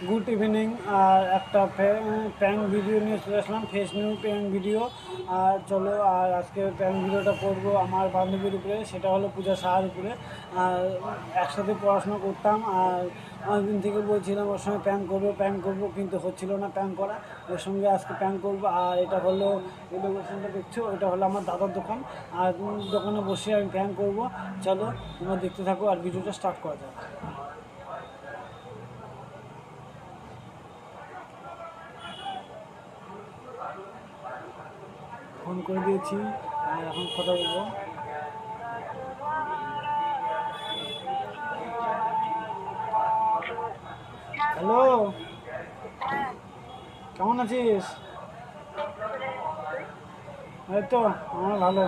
Good evening. আর একটা prank video নিয়ে চলে আসলাম, ফেস নিউ প্র্যাঙ্ক ভিডিও। আর চলো, আর আজকে প্র্যাঙ্ক ভিডিওটা করবো আমার বান্ধবীর উপরে, সেটা হলো পূজা সাহার উপরে। আর একসাথে পড়াশোনা করতাম, আর অনেকদিন থেকে বলছিলাম ওর সঙ্গে প্র্যাঙ্ক করবো, কিন্তু হচ্ছিল না প্র্যাঙ্ক করা। ওর সঙ্গে আজকে প্র্যাঙ্ক করবো। আর এটা হলো, এই লোকেশনটা দেখছো, এটা হলো আমার দাদার দোকান। আর দোকানে বসে আমি প্র্যাঙ্ক করবো। চলো তোমরা দেখতে থাকো, আর ভিডিওটা স্টার্ট করা যাক। ফোন করে দিয়েছি, আর এখন কথা বলবো। হ্যালো, কেমন আছিস? এই তো, আমার ভালো।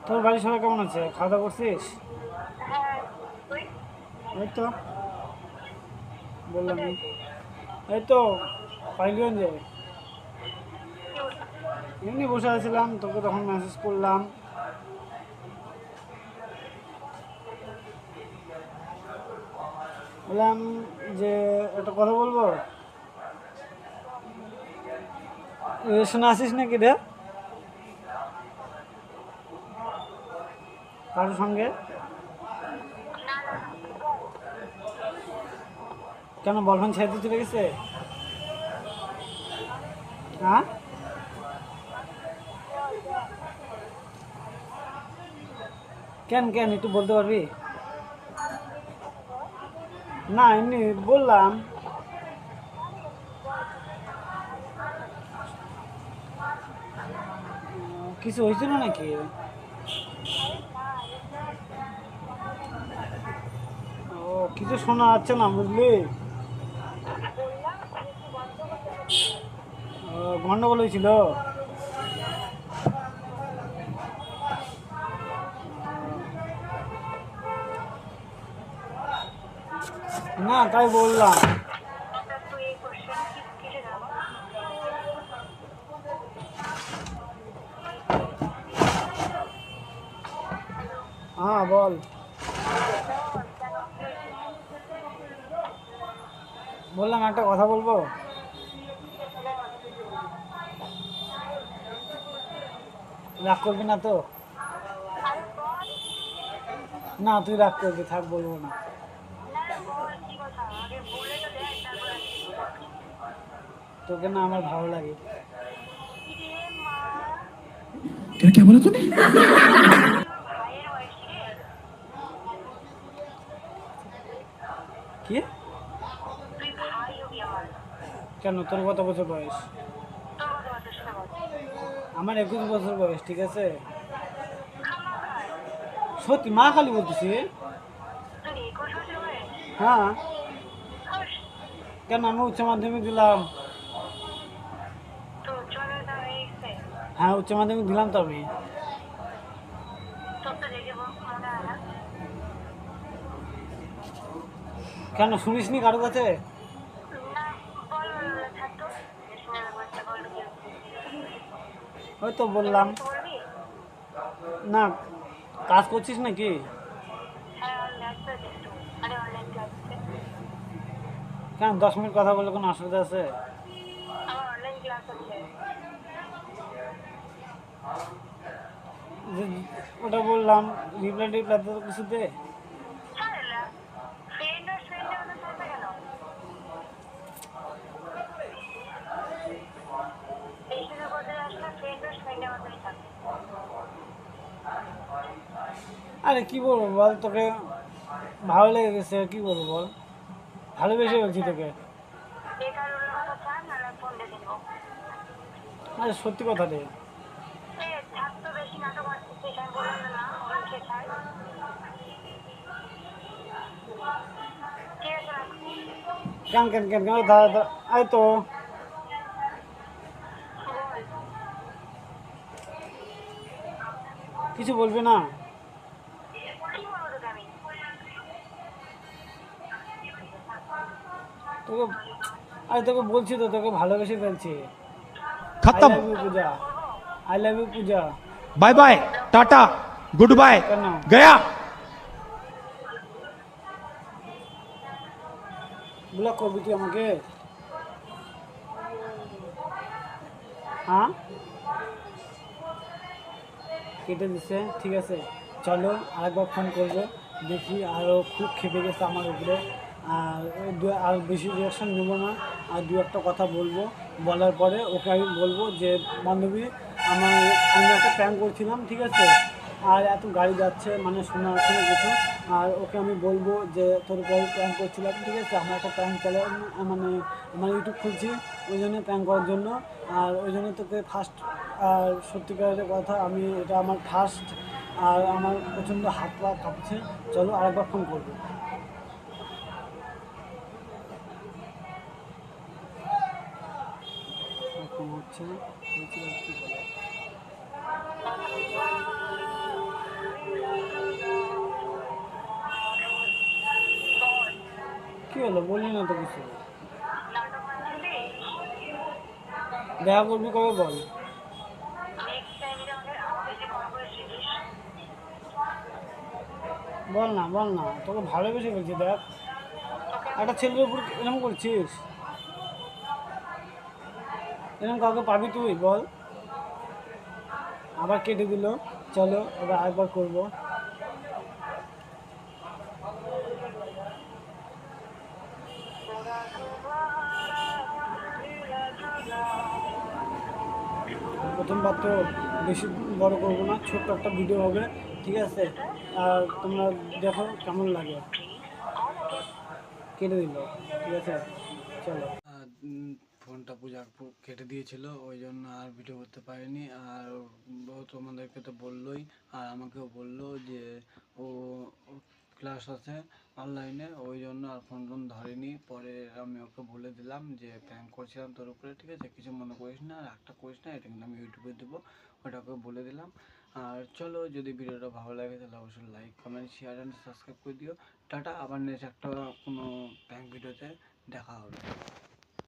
তোর বাড়ির সবাই কেমন আছে? খাওয়া দাওয়া করছিস? এই তো বললাম, এই তো পাইলগঞ্জে এমনি বসে আছিলাম, তোকে তখন মেসেজ করলাম। বললাম যে একটা কথা বলবো। শোনা আসিস নাকি রে কারোর সঙ্গে? কেন, বলফ্রেন্ড ছেড়ে চলে গেছে? হ্যাঁ, কেন কেন একটু বলতে পারবি? না, এমনি বললাম। কিছু হয়েছিল নাকি? ও, কিছু শোনা যাচ্ছে না, বুঝলি? গন্ডগোল হয়েছিল। না, তাই বললাম। হ্যাঁ বল। বললাম একটা কথা বলবো। রাগ করবি না তো? না, তুই রাগ করবি, থাক, বলবো না। তোকে না আমার ভালো লাগে। क्या बोला तूने? কি? কেন, তোর কত বছর বয়স? আমার 21 বছর বয়স, ঠিক আছে? সত্যি, মা খালি বলতেছি। হ্যাঁ। কেন, আমি উচ্চ মাধ্যমিক দিলাম। হ্যাঁ, উচ্চ মাধ্যমিক দিলাম তো আমি। কেন, শুনিসনি কারো কাছে? ওই তো বললাম। না, কাজ করছিস নাকি? কেন, 10 মিনিট কথা বললে কোনো অসুবিধা আছে? ওটা বললাম, রিপ্লাই টিপ্লাই তো কিছু দে। আরে কি বলবো বল, তোকে ভালো লেগে গেছে, কি বলবো বল, ভালোবেসে বলছি তোকে। আরে সত্যি কথা রে। কেন কেন কেন কেন, দাদা আয় তো। কিছু বলবি না? তোকে, আরে তোকে বলছি তো, তোকে ভালোবেসে ফেলছি। আই खत्म। Love you Puja, I love you Puja. Bye bye, टाटा, गुड बाय, কেন? गया। ব্লক করবি তুই আমাকে? হ্যাঁ, কেটে দিচ্ছে, ঠিক আছে। চলো আরেকবার ফোন করবো, দেখি। আরও খুব খেপে গেছে আমার উপরে। আর বেশি রিয়াকশান নেবো না, আর দু একটা কথা বলবো। বলার পরে ওকে আমি বলবো যে বান্ধবী, আমি একটা প্র্যাঙ্ক করছিলাম, ঠিক আছে। আর এত গাড়ি যাচ্ছে, মানে শোনা যাচ্ছে না কিছু। আর ওকে আমি বলবো যে তোর উপরে প্র্যাঙ্ক করছিলাম, ঠিক আছে। আমার একটা প্র্যাঙ্ক চ্যানেল, মানে আমার ইউটিউব খুলছি, ওই জন্য প্র্যাঙ্ক করার জন্য। আর ওই জন্য তোকে ফার্স্ট, আর সত্যিকারের কথা, আমি এটা আমার ফার্স্ট। আর আমার প্রচণ্ড হাত পা কাঁপছে। চলো আরেকবার ফোন করবো। ফোন হচ্ছে, দেখি আর কি বলে। কি হলো, বললি না তো কিছু। দেখা করবি কবে বল? বল না, বল না, তোকে ভালোবেসে বলছি। দেখ, একটা ছেলের উপর এরকম করছিস, এরকম কাউকে পাবি তুই বল? আবার কেটে দিল। চলো এবার আরেকবার করবো। প্রথমবার তো বেশি বড় করবো না, ছোট্ট একটা ভিডিও হবে, ঠিক আছে। আর তোমরা দেখো কেমন লাগে। কেটে দিল, ঠিক আছে। চলো। ফোনটা পূজা কেটে দিয়েছিল, ওই জন্য আর ভিডিও করতে পারিনি। আর ও তোমাদেরকে তো বললোই, আর আমাকেও বললো যে ও ক্লাস আছে অনলাইনে, ওই জন্য আর ফোন টোন ধরেনি। পরে আমি ওকে বলে দিলাম যে প্র্যাঙ্ক করছিলাম তোর উপরে, ঠিক আছে, কিছু মনে করিস না, আর একটা করিস না, এটা কিন্তু আমি ইউটিউবে দেবো, ওটাকে বলে দিলাম। আর চলো, যদি ভিডিওটা ভালো লাগে তাহলে অবশ্যই like comment share and subscribe করে দিও। টাটা, আবার নেক্সট একটা কোনো প্র্যাঙ্ক ভিডিওতে দেখা হবে।